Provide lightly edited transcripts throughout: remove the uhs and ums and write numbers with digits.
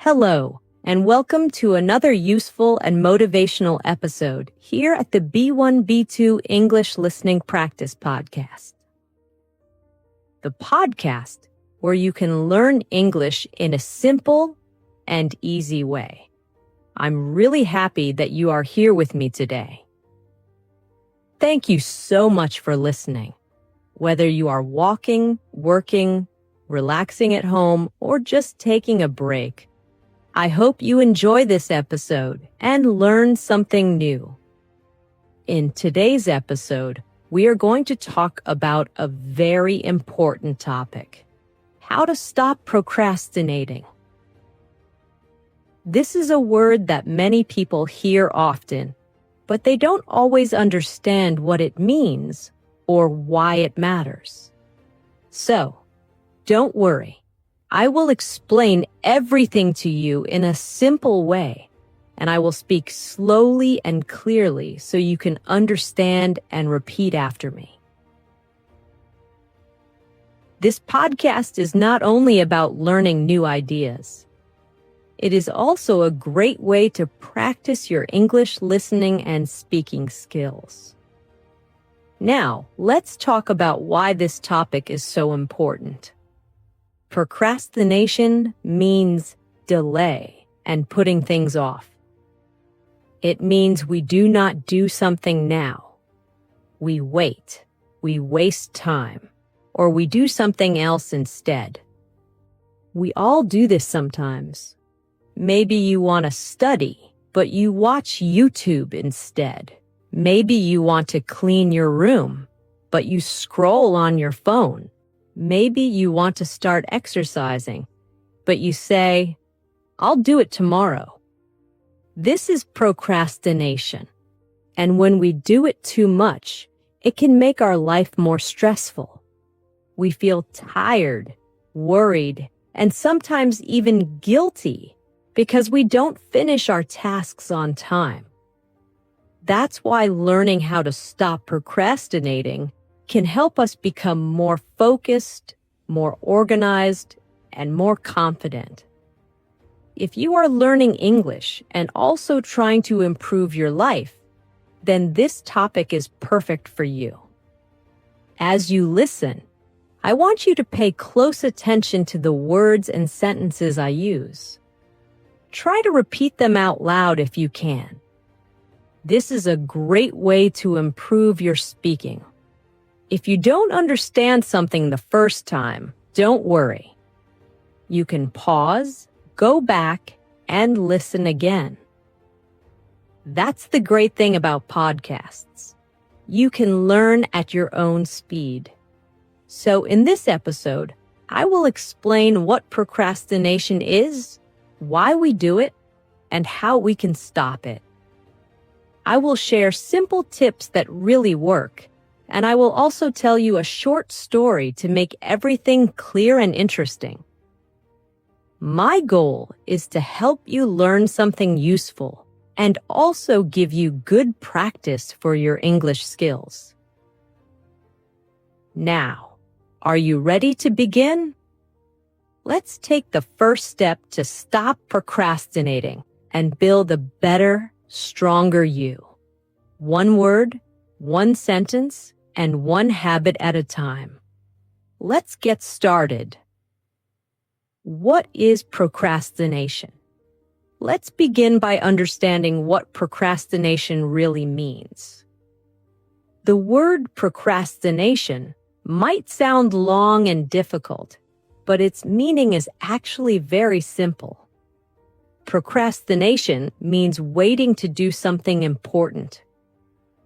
Hello, and welcome to another useful and motivational episode here at the B1B2 English Listening Practice Podcast. The podcast where you can learn English in a simple and easy way. I'm really happy that you are here with me today. Thank you so much for listening. Whether you are walking, working, relaxing at home, or just taking a break, I hope you enjoy this episode and learn something new. In today's episode, we are going to talk about a very important topic: how to stop procrastinating. This is a word that many people hear often, but they don't always understand what it means or why it matters. So, don't worry. I will explain everything to you in a simple way, and I will speak slowly and clearly so you can understand and repeat after me. This podcast is not only about learning new ideas. It is also a great way to practice your English listening and speaking skills. Now, let's talk about why this topic is so important. Procrastination means delay and putting things off. It means we do not do something now. We wait, we waste time, or we do something else instead. We all do this sometimes. Maybe you want to study, but you watch YouTube instead. Maybe you want to clean your room, but you scroll on your phone. Maybe you want to start exercising, but you say, "I'll do it tomorrow." This is procrastination. And when we do it too much, it can make our life more stressful. We feel tired, worried, and sometimes even guilty because we don't finish our tasks on time. That's why learning how to stop procrastinating can help us become more focused, more organized, and more confident. If you are learning English and also trying to improve your life, then this topic is perfect for you. As you listen, I want you to pay close attention to the words and sentences I use. Try to repeat them out loud if you can. This is a great way to improve your speaking. If you don't understand something the first time, don't worry. You can pause, go back, and listen again. That's the great thing about podcasts. You can learn at your own speed. So in this episode, I will explain what procrastination is, why we do it, and how we can stop it. I will share simple tips that really work, and I will also tell you a short story to make everything clear and interesting. My goal is to help you learn something useful and also give you good practice for your English skills. Now, are you ready to begin? Let's take the first step to stop procrastinating and build a better, stronger you. One word, one sentence, and one habit at a time. Let's get started. What is procrastination? Let's begin by understanding what procrastination really means. The word procrastination might sound long and difficult, but its meaning is actually very simple. Procrastination means waiting to do something important.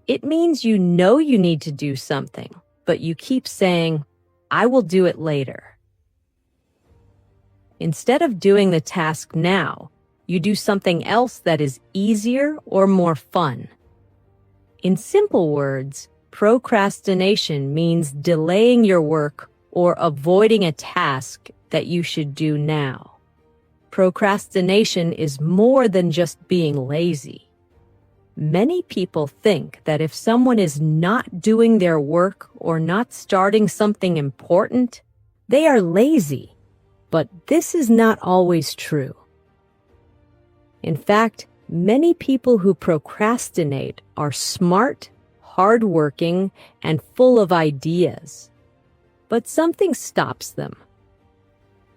It means you know you need to do something, but you keep saying, "I will do it later." Instead of doing the task now, you do something else that is easier or more fun. In simple words, procrastination means delaying your work or avoiding a task that you should do now. Procrastination is more than just being lazy. Many people think that if someone is not doing their work or not starting something important, they are lazy. But this is not always true. In fact, many people who procrastinate are smart, hardworking, and full of ideas. But something stops them.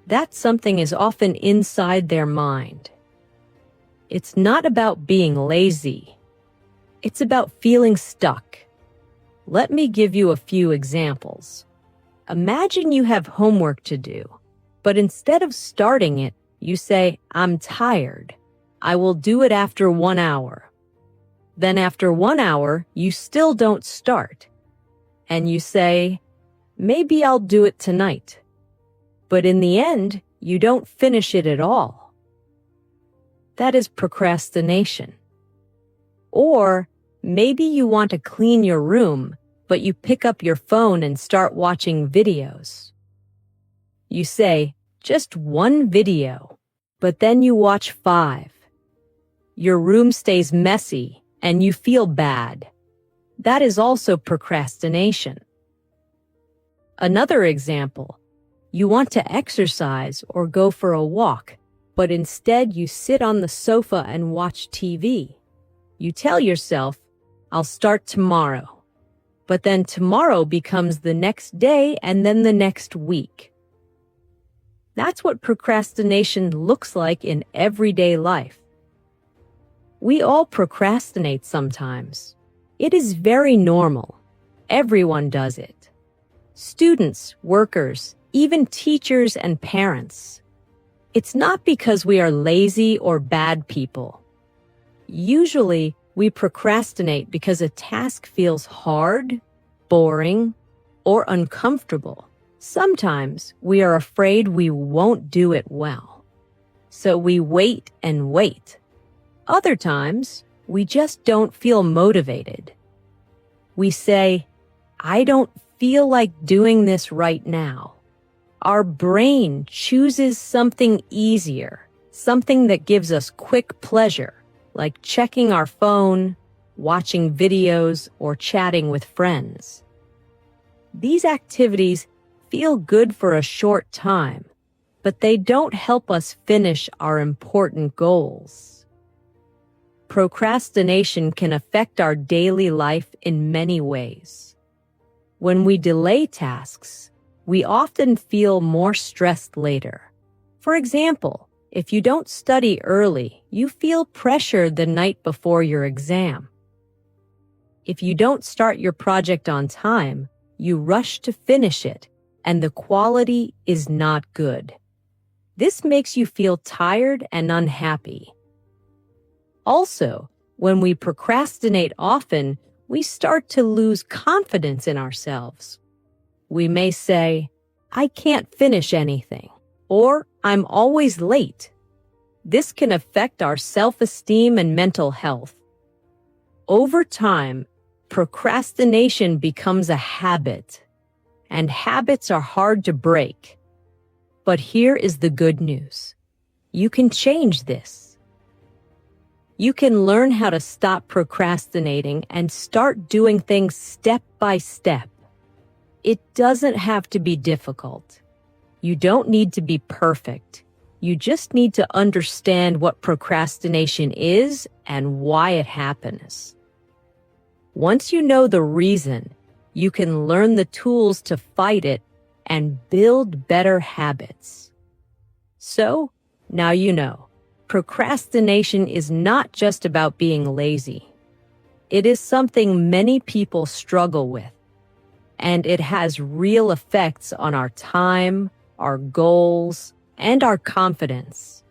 That something is often inside their mind. It's not about being lazy. It's about feeling stuck. Let me give you a few examples. Imagine you have homework to do, but instead of starting it, you say, "I'm tired. I will do it after 1 hour." Then after 1 hour, you still don't start. And you say, "Maybe I'll do it tonight." But in the end, you don't finish it at all. That is procrastination. Or maybe you want to clean your room, but you pick up your phone and start watching videos. You say, "Just one video," but then you watch 5. Your room stays messy and you feel bad. That is also procrastination. Another example, you want to exercise or go for a walk, but instead you sit on the sofa and watch TV. You tell yourself, "I'll start tomorrow." But then tomorrow becomes the next day and then the next week. That's what procrastination looks like in everyday life. We all procrastinate sometimes. It is very normal. Everyone does it. Students, workers, even teachers and parents. It's not because we are lazy or bad people. Usually, we procrastinate because a task feels hard, boring, or uncomfortable. Sometimes we are afraid we won't do it well. So we wait and wait. Other times, we just don't feel motivated. We say, "I don't feel like doing this right now." Our brain chooses something easier, something that gives us quick pleasure, like checking our phone, watching videos, or chatting with friends. These activities feel good for a short time, but they don't help us finish our important goals. Procrastination can affect our daily life in many ways. When we delay tasks, we often feel more stressed later. For example, if you don't study early, you feel pressure the night before your exam. If you don't start your project on time, you rush to finish it, and the quality is not good. This makes you feel tired and unhappy. Also, when we procrastinate often, we start to lose confidence in ourselves. We may say, "I can't finish anything," or "I'm always late." This can affect our self-esteem and mental health. Over time, procrastination becomes a habit, and habits are hard to break. But here is the good news. You can change this. You can learn how to stop procrastinating and start doing things step by step. It doesn't have to be difficult. You don't need to be perfect. You just need to understand what procrastination is and why it happens. Once you know the reason, you can learn the tools to fight it and build better habits. So, now you know, procrastination is not just about being lazy. It is something many people struggle with, and it has real effects on our time, our goals, and our confidence.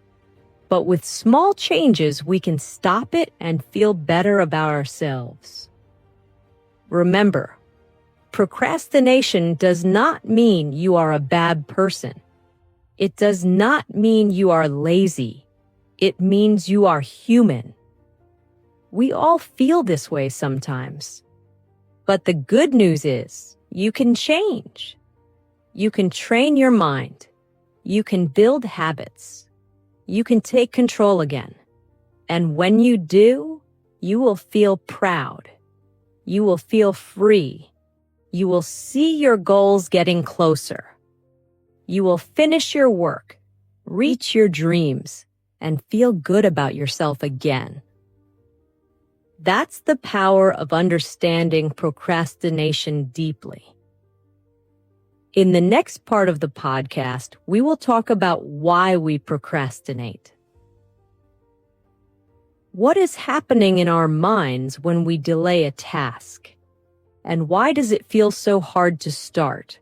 But with small changes, we can stop it and feel better about ourselves. Remember, procrastination does not mean you are a bad person. It does not mean you are lazy. It means you are human. We all feel this way sometimes. But the good news is, you can change. You can train your mind. You can build habits. You can take control again. And when you do, you will feel proud. You will feel free. You will see your goals getting closer. You will finish your work, reach your dreams, and feel good about yourself again. That's the power of understanding procrastination deeply. In the next part of the podcast, we will talk about why we procrastinate. What is happening in our minds when we delay a task? And why does it feel so hard to start?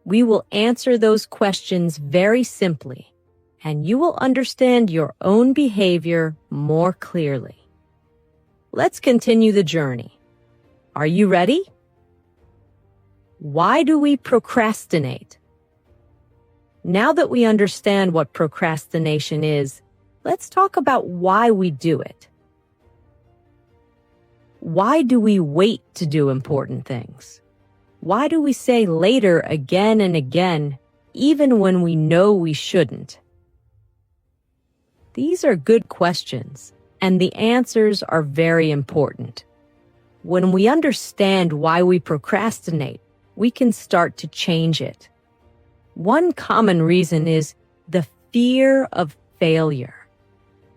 We will answer those questions very simply, and you will understand your own behavior more clearly. Let's continue the journey. Are you ready? Why do we procrastinate? Now that we understand what procrastination is, let's talk about why we do it. Why do we wait to do important things? Why do we say later again and again, even when we know we shouldn't? These are good questions, and the answers are very important. When we understand why we procrastinate, we can start to change it. One common reason is the fear of failure.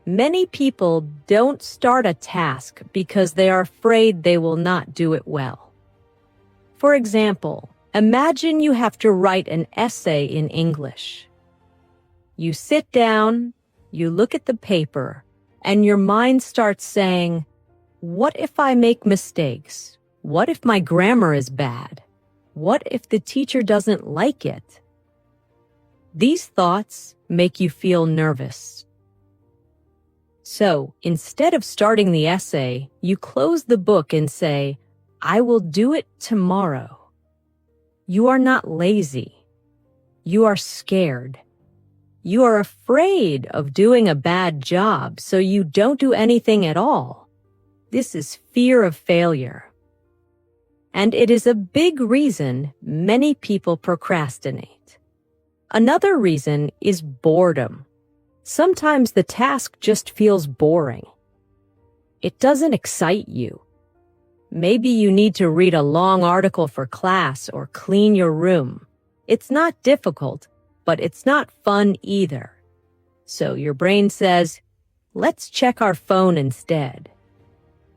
Many people don't start a task because they are afraid they will not do it well. For example, imagine you have to write an essay in English. You sit down, you look at the paper, and your mind starts saying, what if I make mistakes? What if my grammar is bad? What if the teacher doesn't like it? These thoughts make you feel nervous. So, instead of starting the essay, you close the book and say, I will do it tomorrow. You are not lazy. You are scared. You are afraid of doing a bad job, so you don't do anything at all. This is fear of failure. And it is a big reason many people procrastinate. Another reason is boredom. Sometimes the task just feels boring. It doesn't excite you. Maybe you need to read a long article for class or clean your room. It's not difficult, but it's not fun either. So your brain says, let's check our phone instead.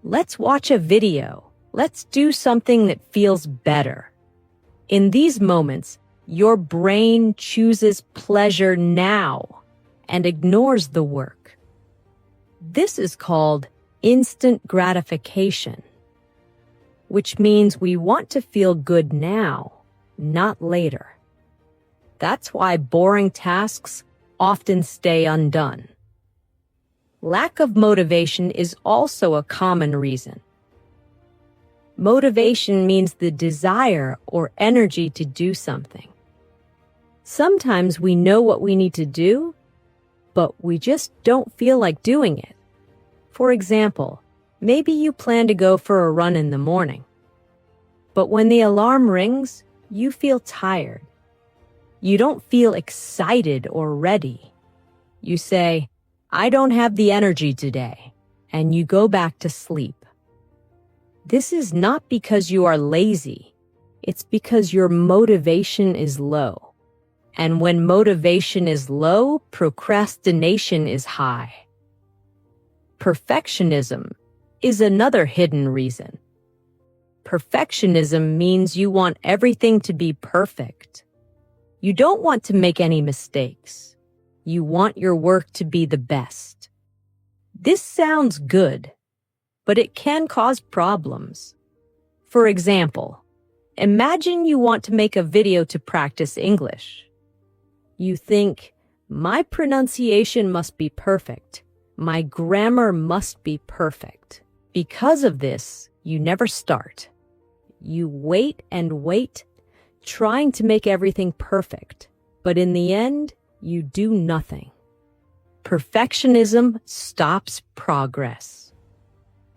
Let's watch a video. Let's do something that feels better. In these moments, your brain chooses pleasure now and ignores the work. This is called instant gratification, which means we want to feel good now, not later. That's why boring tasks often stay undone. Lack of motivation is also a common reason. Motivation means the desire or energy to do something. Sometimes we know what we need to do, but we just don't feel like doing it. For example, maybe you plan to go for a run in the morning. But when the alarm rings, you feel tired. You don't feel excited or ready. You say, I don't have the energy today, and you go back to sleep. This is not because you are lazy. It's because your motivation is low. And when motivation is low, procrastination is high. Perfectionism is another hidden reason. Perfectionism means you want everything to be perfect. You don't want to make any mistakes. You want your work to be the best. This sounds good, but it can cause problems. For example, imagine you want to make a video to practice English. You think, my pronunciation must be perfect. My grammar must be perfect. Because of this, you never start. You wait and wait, trying to make everything perfect. But in the end, you do nothing. Perfectionism stops progress.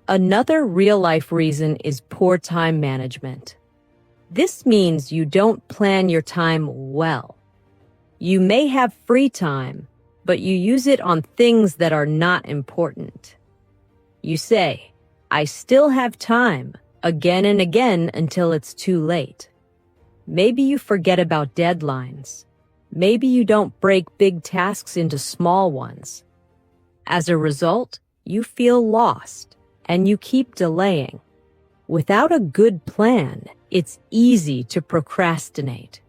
Another real-life reason is poor time management. This means you don't plan your time well. You may have free time, but you use it on things that are not important. You say, I still have time, again and again until it's too late. Maybe you forget about deadlines. Maybe you don't break big tasks into small ones. As a result, you feel lost and you keep delaying. Without a good plan, it's easy to procrastinate.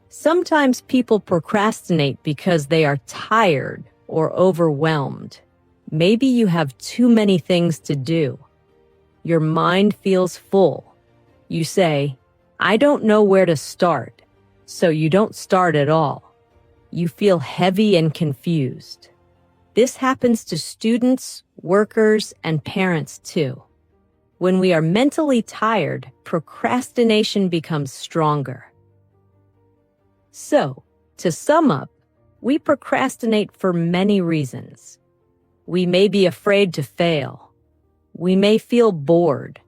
Sometimes people procrastinate because they are tired or overwhelmed. Maybe you have too many things to do. Your mind feels full. You say, "I don't know where to start," so you don't start at all. You feel heavy and confused. This happens to students, workers, and parents too. When we are mentally tired, procrastination becomes stronger. So, to sum up, we procrastinate for many reasons. We may be afraid to fail. We may feel bored.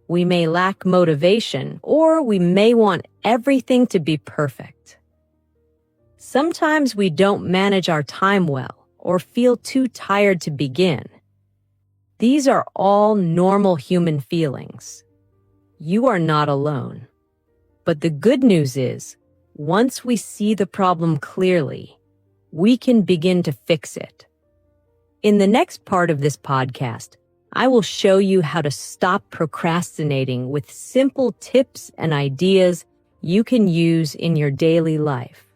We may lack motivation, or we may want everything to be perfect. Sometimes we don't manage our time well or feel too tired to begin. These are all normal human feelings. You are not alone. But the good news is, once we see the problem clearly, we can begin to fix it. In the next part of this podcast, I will show you how to stop procrastinating with simple tips and ideas you can use in your daily life.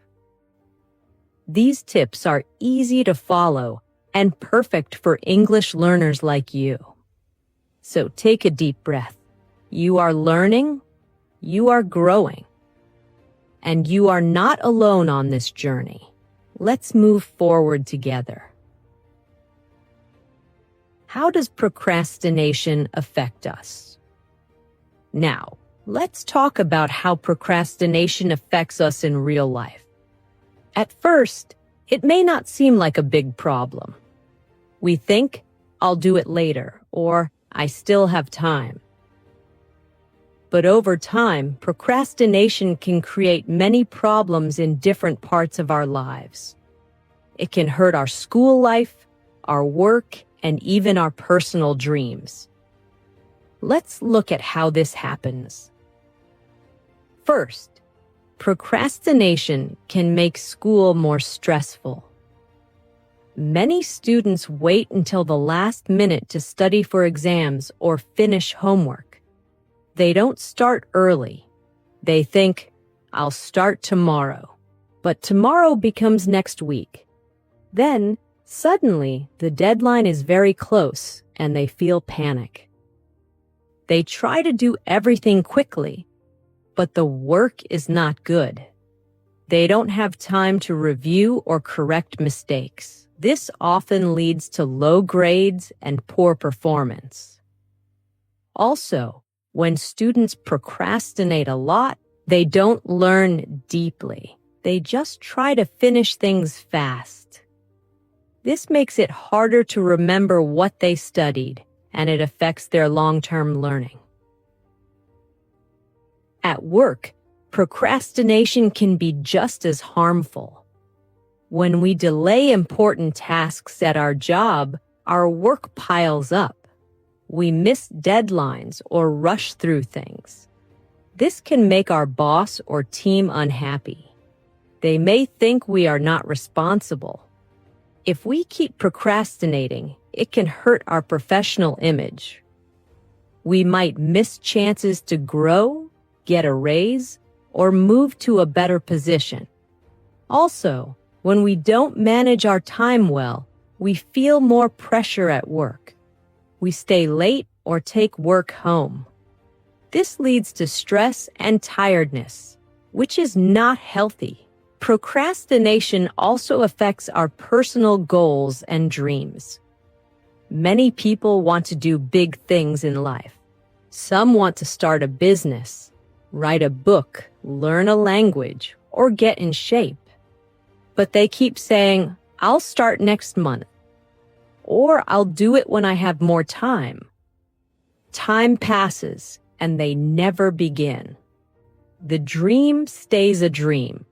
These tips are easy to follow and perfect for English learners like you. So take a deep breath. You are learning, you are growing, and you are not alone on this journey. Let's move forward together. How does procrastination affect us? Now, let's talk about how procrastination affects us in real life. At first, it may not seem like a big problem. We think, "I'll do it later," or "I still have time." But over time, procrastination can create many problems in different parts of our lives. It can hurt our school life, our work, and even our personal dreams. Let's look at how this happens. First, procrastination can make school more stressful. Many students wait until the last minute to study for exams or finish homework. They don't start early. They think, "I'll start tomorrow." But tomorrow becomes next week. Then, suddenly, the deadline is very close and they feel panic. They try to do everything quickly, but the work is not good. They don't have time to review or correct mistakes. This often leads to low grades and poor performance. Also, when students procrastinate a lot, they don't learn deeply. They just try to finish things fast. This makes it harder to remember what they studied, and it affects their long-term learning. At work, procrastination can be just as harmful. When we delay important tasks at our job, our work piles up. We miss deadlines or rush through things. This can make our boss or team unhappy. They may think we are not responsible. If we keep procrastinating, it can hurt our professional image. We might miss chances to grow, get a raise, or move to a better position. Also, when we don't manage our time well, we feel more pressure at work. We stay late or take work home. This leads to stress and tiredness, which is not healthy. Procrastination also affects our personal goals and dreams. Many people want to do big things in life. Some want to start a business, write a book, learn a language, or get in shape. But they keep saying, "I'll start next month," or "I'll do it when I have more time." Time passes, and they never begin. The dream stays a dream.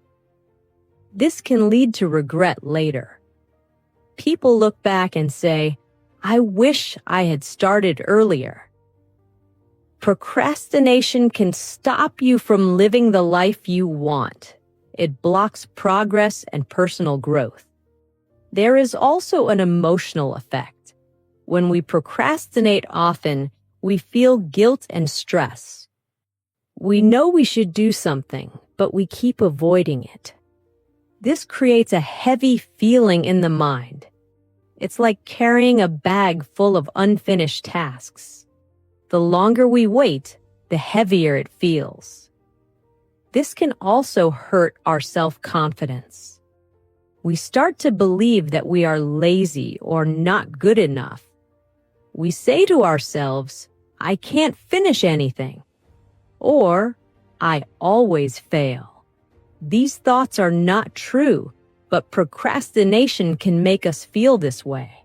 This can lead to regret later. People look back and say, "I wish I had started earlier." Procrastination can stop you from living the life you want. It blocks progress and personal growth. There is also an emotional effect. When we procrastinate often, we feel guilt and stress. We know we should do something, but we keep avoiding it. This creates a heavy feeling in the mind. It's like carrying a bag full of unfinished tasks. The longer we wait, the heavier it feels. This can also hurt our self-confidence. We start to believe that we are lazy or not good enough. We say to ourselves, "I can't finish anything," or "I always fail." These thoughts are not true, but procrastination can make us feel this way.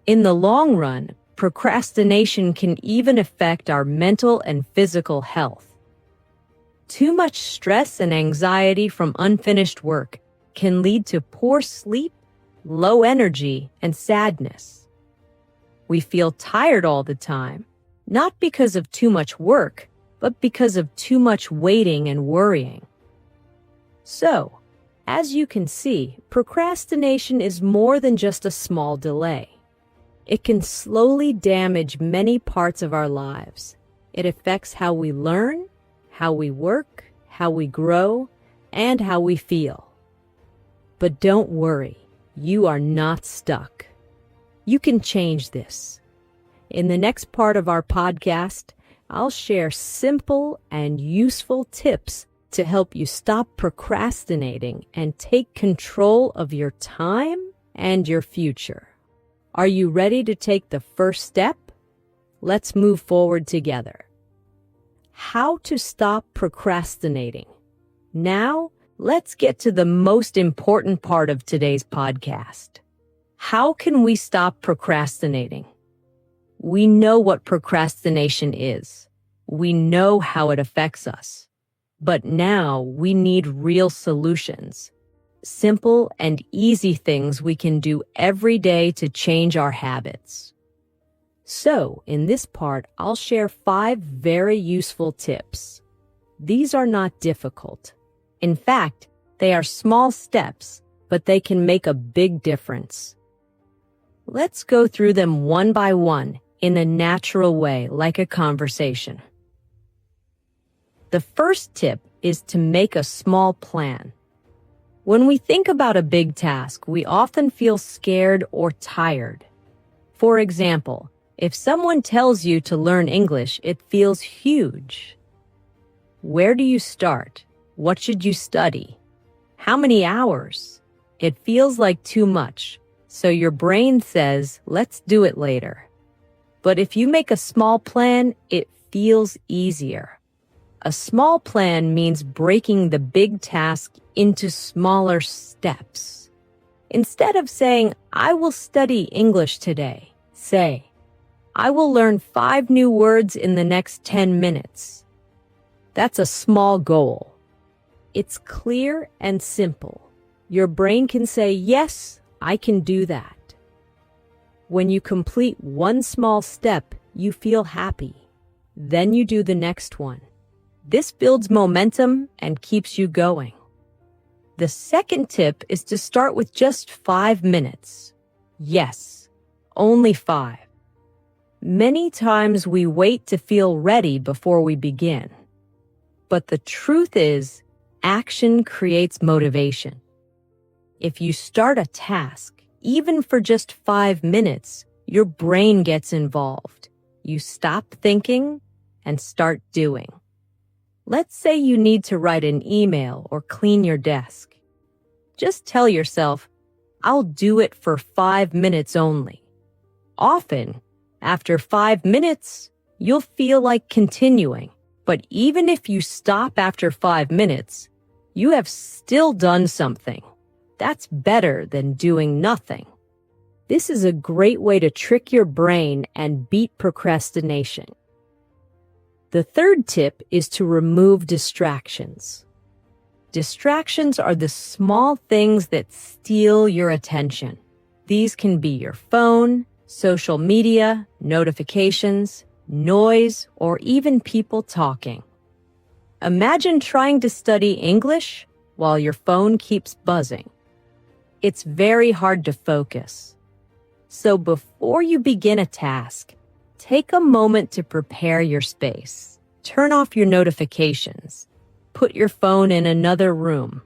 In the long run, procrastination can even affect our mental and physical health. Too much stress and anxiety from unfinished work can lead to poor sleep, low energy, and sadness. We feel tired all the time, not because of too much work, but because of too much waiting and worrying. So, as you can see, procrastination is more than just a small delay. It can slowly damage many parts of our lives. It affects how we learn, how we work, how we grow, and how we feel. But don't worry, you are not stuck. You can change this. In the next part of our podcast, I'll share simple and useful tips to help you stop procrastinating and take control of your time and your future. Are you ready to take the first step? Let's move forward together. How to stop procrastinating. Now, let's get to the most important part of today's podcast. How can we stop procrastinating? We know what procrastination is. We know how it affects us. But now we need real solutions. Simple and easy things we can do every day to change our habits. So, in this part, I'll share 5 very useful tips. These are not difficult. In fact, they are small steps, but they can make a big difference. Let's go through them one by one in a natural way, like a conversation. The first tip is to make a small plan. When we think about a big task, we often feel scared or tired. For example, if someone tells you to learn English, it feels huge. Where do you start? What should you study? How many hours? It feels like too much, so your brain says, let's do it later. But if you make a small plan, it feels easier. A small plan means breaking the big task into smaller steps. Instead of saying, I will study English today, say, I will learn 5 new words in the next 10 minutes. That's a small goal. It's clear and simple. Your brain can say, yes, I can do that. When you complete one small step, you feel happy. Then you do the next one. This builds momentum and keeps you going. The second tip is to start with just 5 minutes. Yes, only 5. Many times we wait to feel ready before we begin. But the truth is, action creates motivation. If you start a task, even for just 5 minutes, your brain gets involved. You stop thinking and start doing. Let's say you need to write an email or clean your desk. Just tell yourself, I'll do it for 5 minutes only. Often, after 5 minutes, you'll feel like continuing. But even if you stop after 5 minutes, you have still done something. That's better than doing nothing. This is a great way to trick your brain and beat procrastination. The third tip is to remove distractions. Distractions are the small things that steal your attention. These can be your phone, social media, notifications, noise, or even people talking. Imagine trying to study English while your phone keeps buzzing. it's very hard to focus. So before you begin a task, take a moment to prepare your space. Turn off your notifications. Put your phone in another room.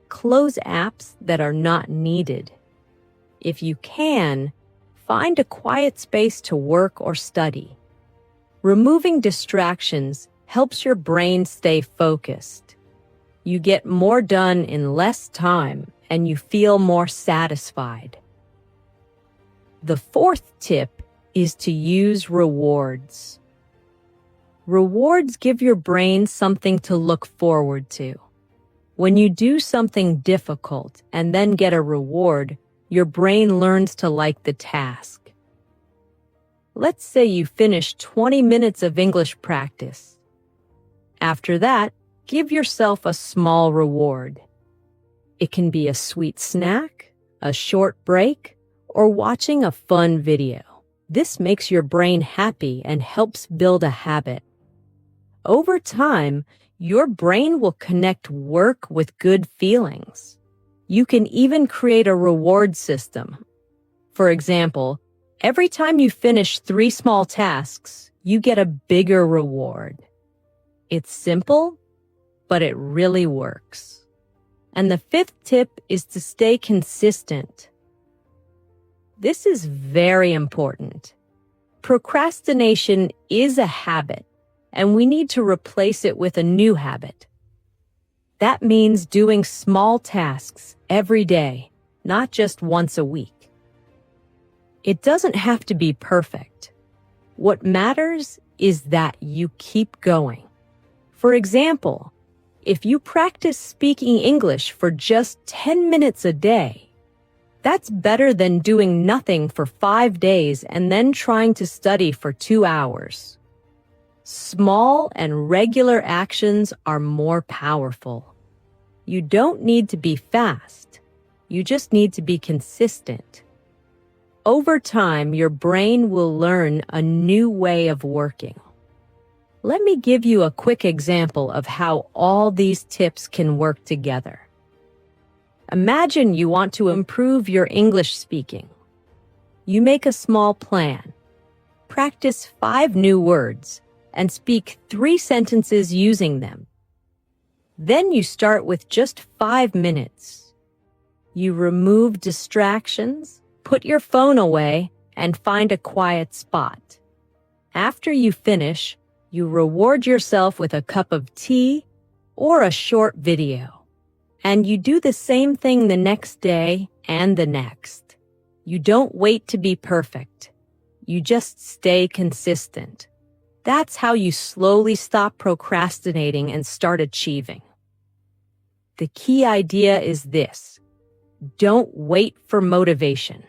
Close apps that are not needed. If you can, find a quiet space to work or study. Removing distractions helps your brain stay focused. You get more done in less time and you feel more satisfied. The fourth tip is to use rewards. Rewards give your brain something to look forward to. When you do something difficult and then get a reward, your brain learns to like the task. Let's say you finish 20 minutes of English practice. After that, give yourself a small reward. It can be a sweet snack, a short break, or watching a fun video. This makes your brain happy and helps build a habit. Over time, your brain will connect work with good feelings. You can even create a reward system. For example, every time you finish 3 small tasks, you get a bigger reward. It's simple, but it really works. And the fifth tip is to stay consistent. This is very important. Procrastination is a habit, and we need to replace it with a new habit. That means doing small tasks every day, not just once a week. It doesn't have to be perfect. What matters is that you keep going. For example, if you practice speaking English for just 10 minutes a day, that's better than doing nothing for 5 days and then trying to study for 2 hours. Small and regular actions are more powerful. You don't need to be fast. You just need to be consistent. Over time, your brain will learn a new way of working. Let me give you a quick example of how all these tips can work together. Imagine you want to improve your English speaking. You make a small plan. Practice 5 new words and speak 3 sentences using them. Then you start with just 5 minutes. You remove distractions, put your phone away, and find a quiet spot. After you finish, you reward yourself with a cup of tea or a short video. And you do the same thing the next day and the next. You don't wait to be perfect. You just stay consistent. That's how you slowly stop procrastinating and start achieving. The key idea is this: don't wait for motivation.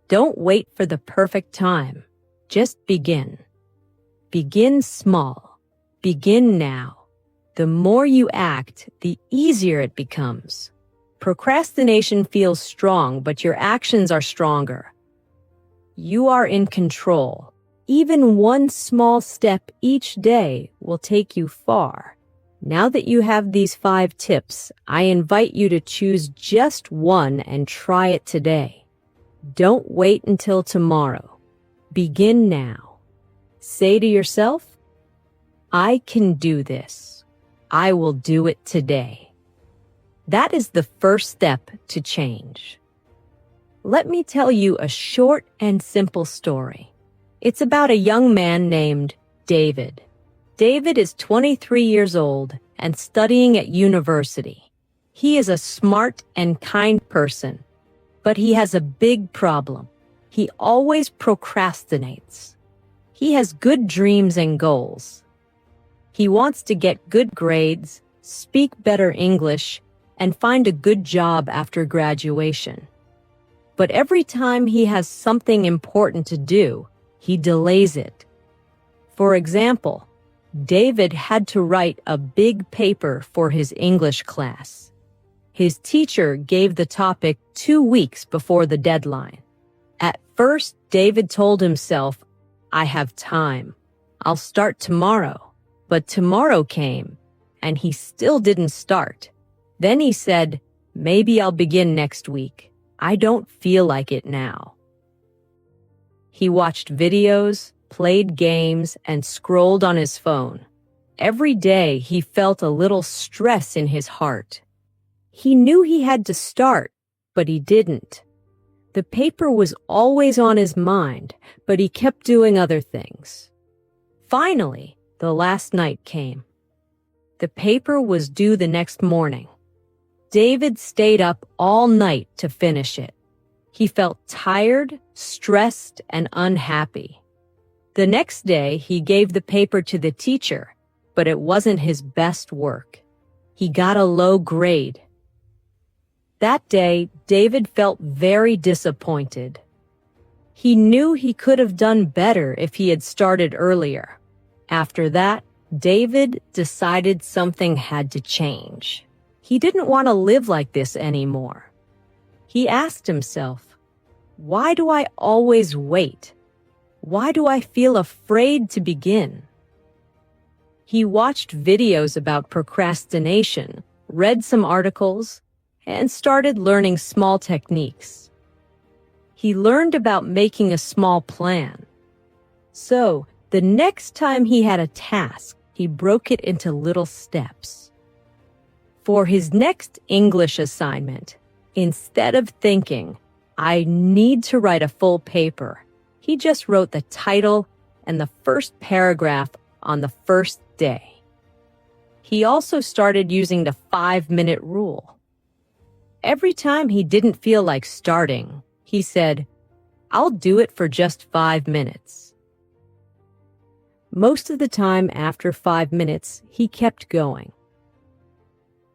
Don't wait for the perfect time. Just begin. Begin small. Begin now. The more you act, the easier it becomes. Procrastination feels strong, but your actions are stronger. You are in control. Even one small step each day will take you far. Now that you have these 5 tips, I invite you to choose just one and try it today. Don't wait until tomorrow. Begin now. Say to yourself, I can do this. I will do it today. That is the first step to change. Let me tell you a short and simple story. It's about a young man named David. David is 23 years old and studying at university. He is a smart and kind person, but he has a big problem. He always procrastinates. He has good dreams and goals. He wants to get good grades, speak better English, and find a good job after graduation. But every time he has something important to do, he delays it. For example, David had to write a big paper for his English class. His teacher gave the topic 2 weeks before the deadline. At first, David told himself, I have time. I'll start tomorrow. But tomorrow came, and he still didn't start. Then he said, maybe I'll begin next week. I don't feel like it now. He watched videos, played games, and scrolled on his phone. Every day he felt a little stress in his heart. He knew he had to start, but he didn't. The paper was always on his mind, but he kept doing other things. Finally, the last night came. The paper was due the next morning. David stayed up all night to finish it. He felt tired, stressed, and unhappy. The next day, he gave the paper to the teacher, but it wasn't his best work. He got a low grade. That day, David felt very disappointed. He knew he could have done better if he had started earlier. After that, David decided something had to change. He didn't want to live like this anymore. He asked himself, why do I always wait? Why do I feel afraid to begin? He watched videos about procrastination, read some articles, and started learning small techniques. He learned about making a small plan. So, the next time he had a task, he broke it into little steps. For his next English assignment, instead of thinking, I need to write a full paper, he just wrote the title and the first paragraph on the first day. He also started using the 5-minute rule. Every time he didn't feel like starting, he said, I'll do it for just 5 minutes. Most of the time after 5 minutes, he kept going.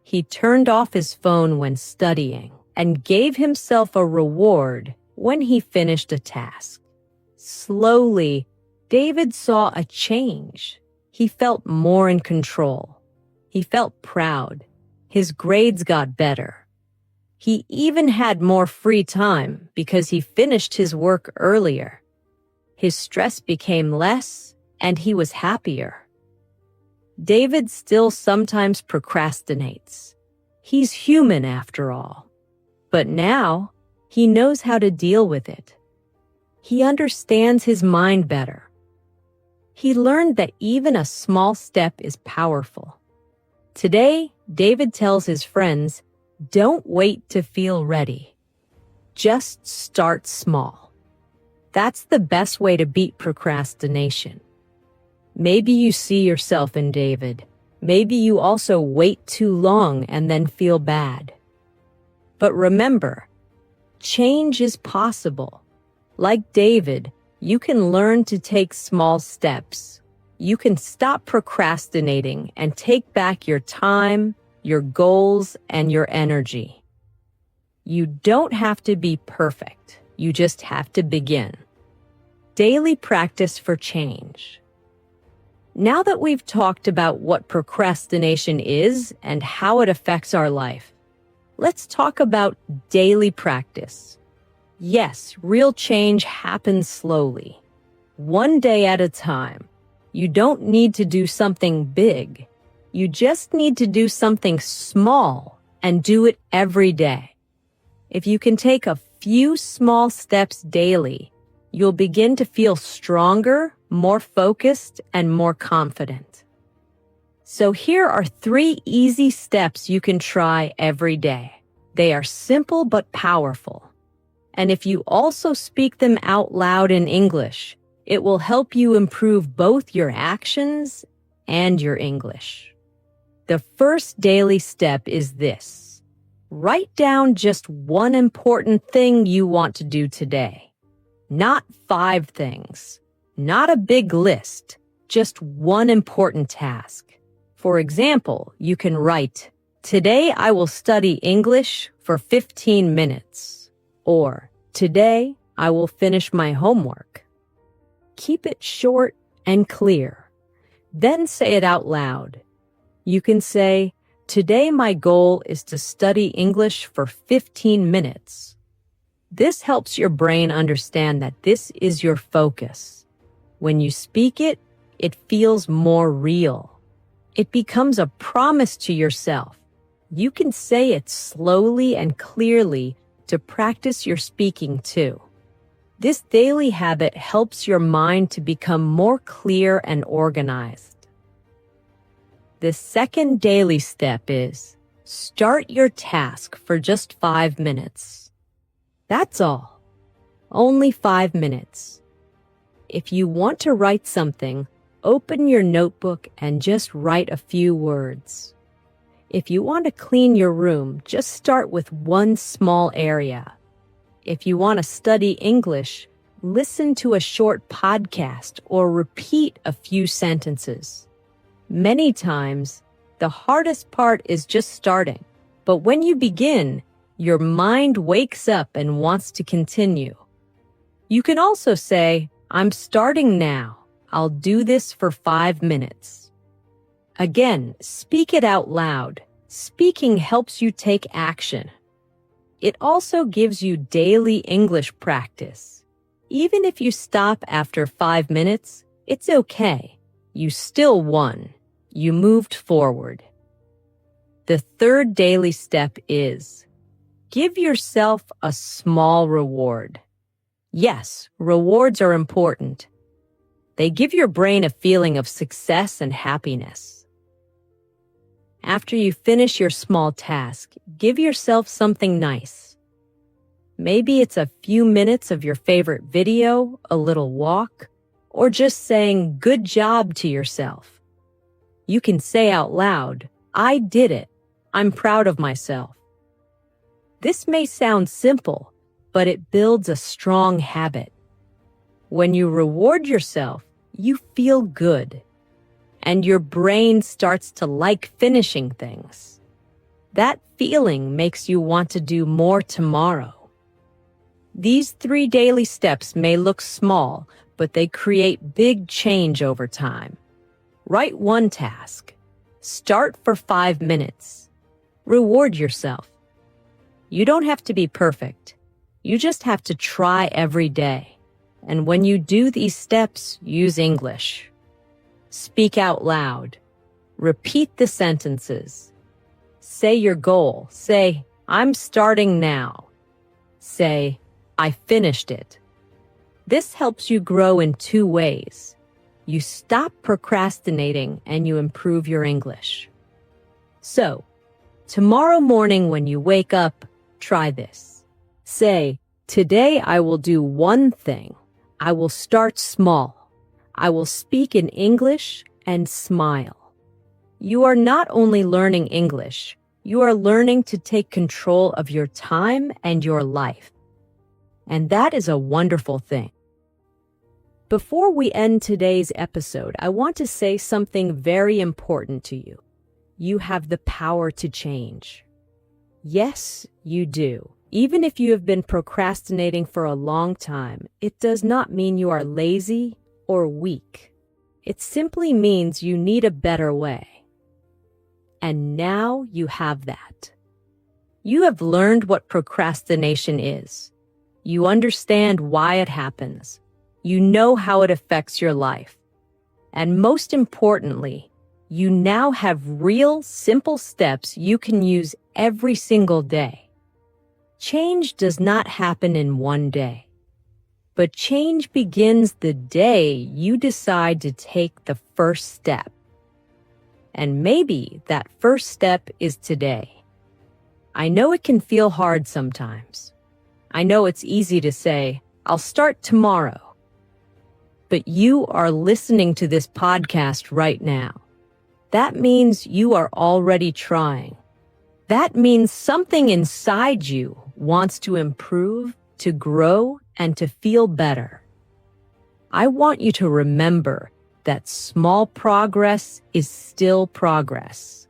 He turned off his phone when studying and gave himself a reward when he finished a task. Slowly, David saw a change. He felt more in control. He felt proud. His grades got better. He even had more free time because he finished his work earlier. His stress became less, and he was happier. David still sometimes procrastinates. He's human after all. But now, he knows how to deal with it. He understands his mind better. He learned that even a small step is powerful. Today, David tells his friends, don't wait to feel ready. Just start small. That's the best way to beat procrastination. Maybe you see yourself in David. Maybe you also wait too long and then feel bad. But remember, change is possible. Like David, you can learn to take small steps. You can stop procrastinating and take back your time, your goals, and your energy. You don't have to be perfect. You just have to begin. Daily practice for change. Now that we've talked about what procrastination is and how it affects our life, let's talk about daily practice. Yes, real change happens slowly, one day at a time. You don't need to do something big. You just need to do something small and do it every day. If you can take a few small steps daily, you'll begin to feel stronger, more focused, and more confident. So here are 3 easy steps you can try every day. They are simple but powerful. And if you also speak them out loud in English, it will help you improve both your actions and your English. The first daily step is this. Write down just one important thing you want to do today. Not 5 things. Not a big list. Just one important task. For example, you can write, today I will study English for 15 minutes. Or, today I will finish my homework. Keep it short and clear. Then say it out loud. You can say, today my goal is to study English for 15 minutes. This helps your brain understand that this is your focus. When you speak it, it feels more real. It becomes a promise to yourself. You can say it slowly and clearly to practice your speaking too. This daily habit helps your mind to become more clear and organized. The second daily step is start your task for just 5 minutes. That's all. Only 5 minutes. If you want to write something, open your notebook and just write a few words. If you want to clean your room, just start with one small area. If you want to study English, listen to a short podcast or repeat a few sentences. Many times, the hardest part is just starting. But when you begin, your mind wakes up and wants to continue. You can also say, I'm starting now. I'll do this for 5 minutes. Again, speak it out loud. Speaking helps you take action. It also gives you daily English practice. Even if you stop after 5 minutes, it's okay. You still won. You moved forward. The third daily step is give yourself a small reward. Yes, rewards are important. They give your brain a feeling of success and happiness. After you finish your small task, give yourself something nice. Maybe it's a few minutes of your favorite video, a little walk, or just saying good job to yourself. You can say out loud, I did it. I'm proud of myself. This may sound simple, but it builds a strong habit. When you reward yourself, you feel good, and your brain starts to like finishing things. That feeling makes you want to do more tomorrow. These 3 daily steps may look small, but they create big change over time. Write one task. Start for 5 minutes. Reward yourself. You don't have to be perfect. You just have to try every day. And when you do these steps, use English. Speak out loud. Repeat the sentences. Say your goal. Say, I'm starting now. Say, I finished it. This helps you grow in 2 ways. You stop procrastinating and you improve your English. So, tomorrow morning when you wake up, try this. Say, today I will do one thing. I will start small. I will speak in English and smile. You are not only learning English, you are learning to take control of your time and your life. And that is a wonderful thing. Before we end today's episode, I want to say something very important to you. You have the power to change. Yes, you do. Even if you have been procrastinating for a long time, it does not mean you are lazy or weak. It simply means you need a better way. And now you have that. You have learned what procrastination is. You understand why it happens. You know how it affects your life. And most importantly, you now have real, simple steps you can use every single day. Change does not happen in one day. But change begins the day you decide to take the first step. And maybe that first step is today. I know it can feel hard sometimes. I know it's easy to say, I'll start tomorrow. But you are listening to this podcast right now. That means you are already trying. That means something inside you wants to improve, to grow, and to feel better. I want you to remember that small progress is still progress.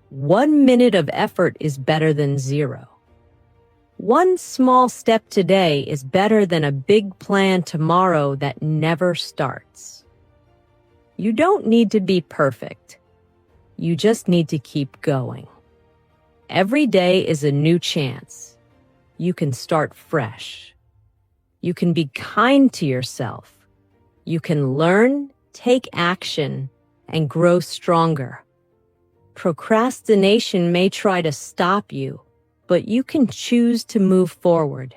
1 minute of effort is better than 0. One small step today is better than a big plan tomorrow that never starts. You don't need to be perfect. You just need to keep going. Every day is a new chance. You can start fresh. You can be kind to yourself. You can learn, take action, and grow stronger. Procrastination may try to stop you, but you can choose to move forward.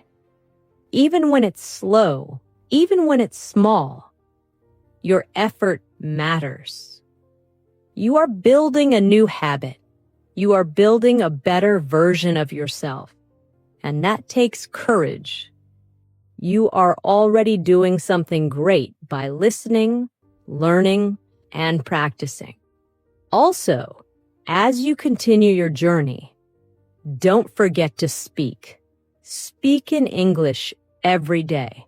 Even when it's slow, even when it's small, your effort matters. You are building a new habit. You are building a better version of yourself, and that takes courage. You are already doing something great by listening, learning, and practicing. Also, as you continue your journey, don't forget to speak. Speak in English every day.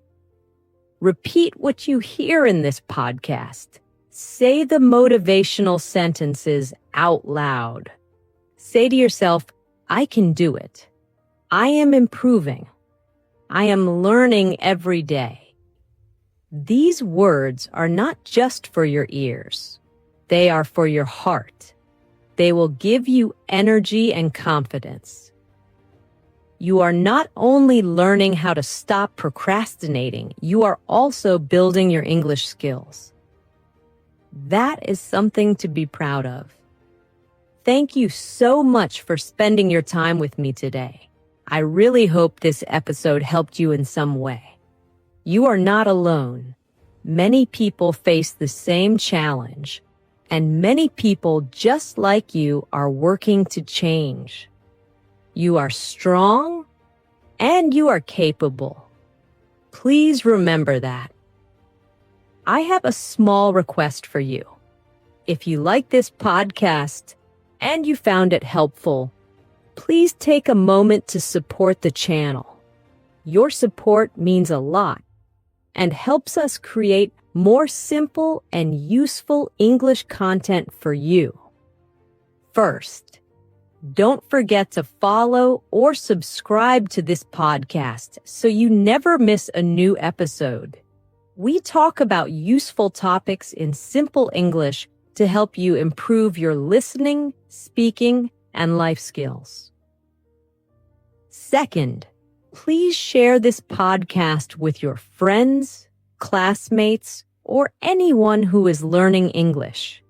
Repeat what you hear in this podcast. Say the motivational sentences out loud. Say to yourself, I can do it. I am improving. I am learning every day. These words are not just for your ears. They are for your heart. They will give you energy and confidence. You are not only learning how to stop procrastinating, you are also building your English skills. That is something to be proud of. Thank you so much for spending your time with me today. I really hope this episode helped you in some way. You are not alone. Many people face the same challenge, and many people just like you are working to change. You are strong and you are capable. Please remember that. I have a small request for you. If you like this podcast and you found it helpful, please take a moment to support the channel. Your support means a lot and helps us create more simple and useful English content for you. First, don't forget to follow or subscribe to this podcast so you never miss a new episode. We talk about useful topics in simple English to help you improve your listening, speaking, and life skills. Second, please share this podcast with your friends, classmates, or anyone who is learning English.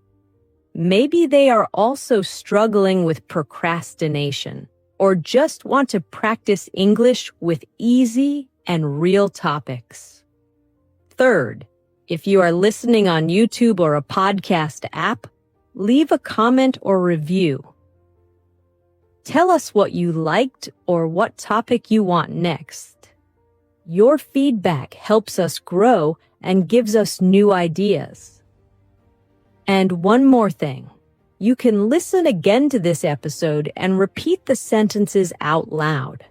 Maybe they are also struggling with procrastination or just want to practice English with easy and real topics. Third, if you are listening on YouTube or a podcast app, leave a comment or review. Tell us what you liked or what topic you want next. Your feedback helps us grow and gives us new ideas. And one more thing, you can listen again to this episode and repeat the sentences out loud.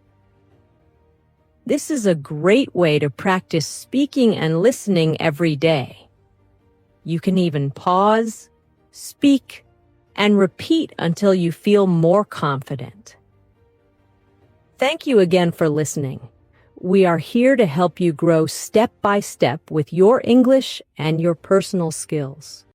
This is a great way to practice speaking and listening every day. You can even pause, speak, and repeat until you feel more confident. Thank you again for listening. We are here to help you grow step by step with your English and your personal skills.